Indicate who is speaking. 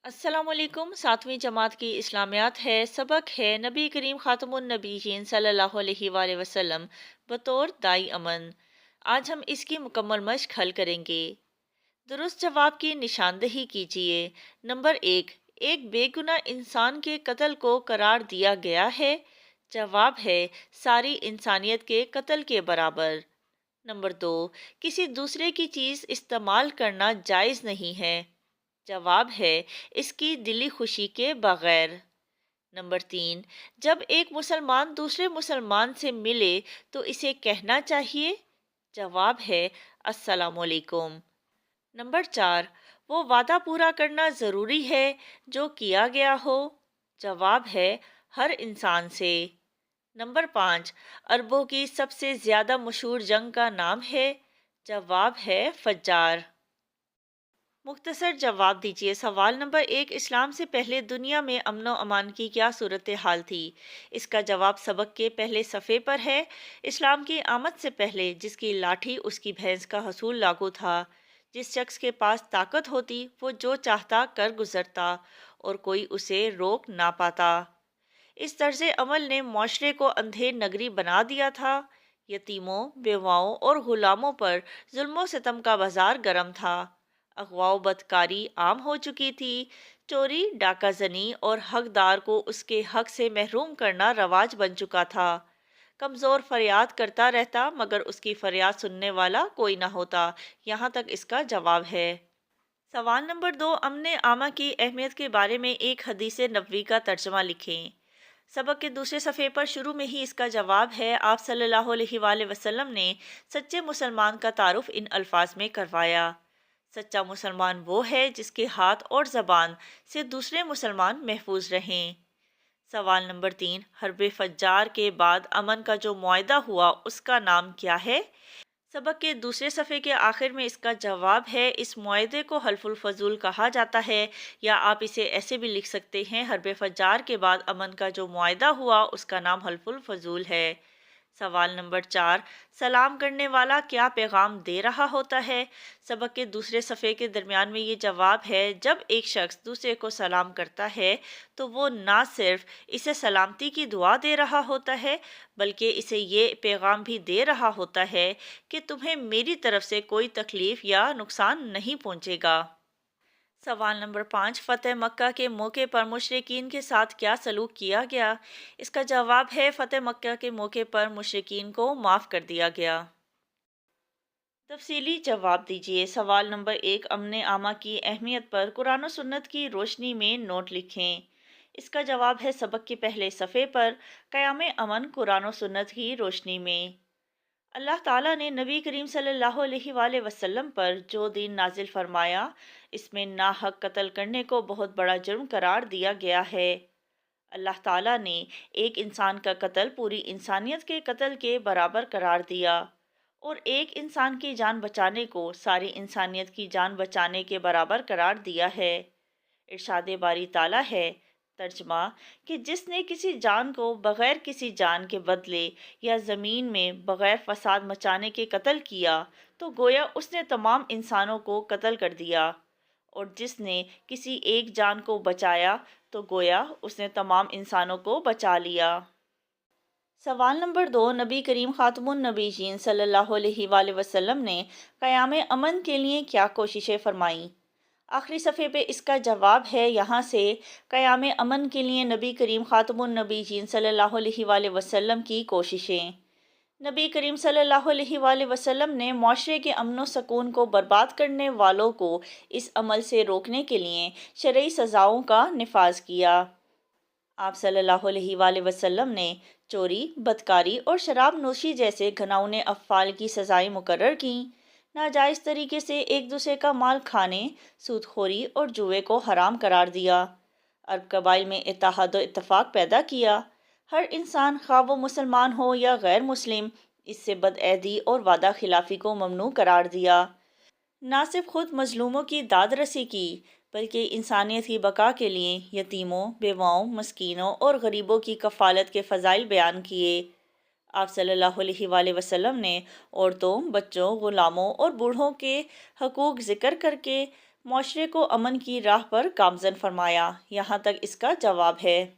Speaker 1: السلام علیکم۔ ساتویں جماعت کی اسلامیات ہے، سبق ہے نبی کریم خاتم النبیین صلی اللہ علیہ وآلہ وسلم بطور دائی امن۔ آج ہم اس کی مکمل مشق حل کریں گے۔ درست جواب کی نشاندہی کیجیے۔ نمبر ایک، ایک بے گناہ انسان کے قتل کو قرار دیا گیا ہے۔ جواب ہے ساری انسانیت کے قتل کے برابر۔ نمبر دو، کسی دوسرے کی چیز استعمال کرنا جائز نہیں ہے۔ جواب ہے اس کی دلی خوشی کے بغیر۔ نمبر تین، جب ایک مسلمان دوسرے مسلمان سے ملے تو اسے کہنا چاہیے۔ جواب ہے السلام علیکم۔ نمبر چار، وہ وعدہ پورا کرنا ضروری ہے جو کیا گیا ہو۔ جواب ہے ہر انسان سے۔ نمبر پانچ، عربوں کی سب سے زیادہ مشہور جنگ کا نام ہے۔ جواب ہے فجار۔ مختصر جواب دیجیے۔ سوال نمبر ایک، اسلام سے پہلے دنیا میں امن و امان کی کیا صورتحال تھی؟ اس کا جواب سبق کے پہلے صفحے پر ہے۔ اسلام کی آمد سے پہلے جس کی لاٹھی اس کی بھینس کا حصول لاگو تھا۔ جس شخص کے پاس طاقت ہوتی وہ جو چاہتا کر گزرتا اور کوئی اسے روک نہ پاتا۔ اس طرز عمل نے معاشرے کو اندھیر نگری بنا دیا تھا۔ یتیموں، بیواؤں اور غلاموں پر ظلم و ستم کا بازار گرم تھا۔ اغوا و بدکاری عام ہو چکی تھی۔ چوری، ڈاکہ زنی اور حقدار کو اس کے حق سے محروم کرنا رواج بن چکا تھا۔ کمزور فریاد کرتا رہتا مگر اس کی فریاد سننے والا کوئی نہ ہوتا۔ یہاں تک اس کا جواب ہے۔ سوال نمبر دو، امن عامہ کی اہمیت کے بارے میں ایک حدیث نبوی کا ترجمہ لکھیں۔ سبق کے دوسرے صفحے پر شروع میں ہی اس کا جواب ہے۔ آپ صلی اللہ علیہ وآلہ وسلم نے سچے مسلمان کا تعارف ان الفاظ میں کروایا۔ سچا مسلمان وہ ہے جس کے ہاتھ اور زبان سے دوسرے مسلمان محفوظ رہیں۔ سوال نمبر تین، حرب فجار کے بعد امن کا جو معاہدہ ہوا اس کا نام کیا ہے؟ سبق کے دوسرے صفحے کے آخر میں اس کا جواب ہے۔ اس معاہدے کو حلف الفضول کہا جاتا ہے، یا آپ اسے ایسے بھی لکھ سکتے ہیں، حرب فجار کے بعد امن کا جو معاہدہ ہوا اس کا نام حلف الفضول ہے۔ سوال نمبر چار، سلام کرنے والا کیا پیغام دے رہا ہوتا ہے؟ سبق کے دوسرے صفحے کے درمیان میں یہ جواب ہے۔ جب ایک شخص دوسرے کو سلام کرتا ہے تو وہ نہ صرف اسے سلامتی کی دعا دے رہا ہوتا ہے بلکہ اسے یہ پیغام بھی دے رہا ہوتا ہے کہ تمہیں میری طرف سے کوئی تکلیف یا نقصان نہیں پہنچے گا۔ سوال نمبر پانچ، فتح مکہ کے موقع پر مشرکین کے ساتھ کیا سلوک کیا گیا؟ اس کا جواب ہے فتح مکہ کے موقع پر مشرکین کو معاف کر دیا گیا۔ تفصیلی جواب دیجیے۔ سوال نمبر ایک، امن عامہ کی اہمیت پر قرآن و سنت کی روشنی میں نوٹ لکھیں۔ اس کا جواب ہے سبق کے پہلے صفحے پر، قیام امن قرآن و سنت کی روشنی میں۔ اللہ تعالیٰ نے نبی کریم صلی اللہ علیہ وآلہ وسلم پر جو دین نازل فرمایا اس میں ناحق قتل کرنے کو بہت بڑا جرم قرار دیا گیا ہے۔ اللہ تعالیٰ نے ایک انسان کا قتل پوری انسانیت کے قتل کے برابر قرار دیا اور ایک انسان کی جان بچانے کو ساری انسانیت کی جان بچانے کے برابر قرار دیا ہے۔ ارشاد باری تعالیٰ ہے، ترجمہ، کہ جس نے کسی جان کو بغیر کسی جان کے بدلے یا زمین میں بغیر فساد مچانے کے قتل کیا تو گویا اس نے تمام انسانوں کو قتل کر دیا، اور جس نے کسی ایک جان کو بچایا تو گویا اس نے تمام انسانوں کو بچا لیا۔ سوال نمبر دو، نبی کریم خاتم النبیین صلی اللہ علیہ وآلہ وسلم نے قیام امن کے لیے کیا کوششیں فرمائیں؟ آخری صفحے پہ اس کا جواب ہے۔ یہاں سے قیام امن کے لیے نبی کریم خاتم النبیین صلی اللہ علیہ وآلہ وسلم کی کوششیں۔ نبی کریم صلی اللہ علیہ وآلہ وسلم نے معاشرے کے امن و سکون کو برباد کرنے والوں کو اس عمل سے روکنے کے لیے شرعی سزاؤں کا نفاذ کیا۔ آپ صلی اللہ علیہ وآلہ وسلم نے چوری، بدکاری اور شراب نوشی جیسے گھناؤنے افعال کی سزائیں مقرر کیں۔ ناجائز طریقے سے ایک دوسرے کا مال کھانے، سود خوری اور جوئے کو حرام قرار دیا۔ عرب قبائل میں اتحاد و اتفاق پیدا کیا۔ ہر انسان، خواہ وہ مسلمان ہو یا غیر مسلم، اس سے بدعہدی اور وعدہ خلافی کو ممنوع قرار دیا۔ نہ صرف خود مظلوموں کی داد رسی کی بلکہ انسانیت کی بقا کے لیے یتیموں، بیواؤں، مسکینوں اور غریبوں کی کفالت کے فضائل بیان کیے۔ آپ صلی اللہ علیہ وآلہ وسلم نے عورتوں، بچوں، غلاموں اور بوڑھوں کے حقوق ذکر کر کے معاشرے کو امن کی راہ پر گامزن فرمایا۔ یہاں تک اس کا جواب ہے۔